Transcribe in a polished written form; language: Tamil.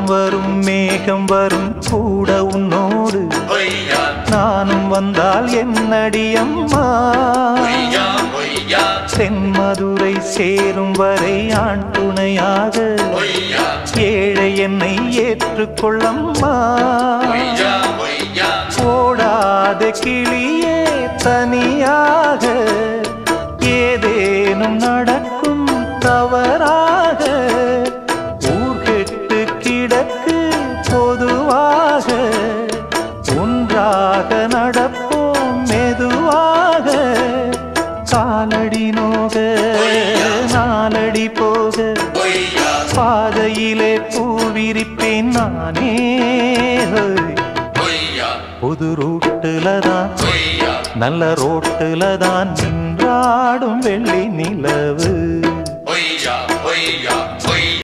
வரும் மேகம் வரும் கூட உன்னோடு நானும் வந்தால் என்னடி அம்மா தென்மதுரை சேரும் வரை ஆண் துணையாக ஏழை என்னை ஏற்றுக்கொள்ளம்மா ஓடாத கிளியே தனியாக ஏதேனும் நடக்கும் தவறாக ஊர் கெட்டு கிடக்கு பொதுவாக ஒன்றாக நடப்போம் மெதுவாக காலடி நோக நாலடி போக பாதையிலே பூவிரிப்பேன் நானே புது ரூட்டுல தான் நல்ல ரோட்டுல தான் நின்றாடும் வெள்ளி நிலவு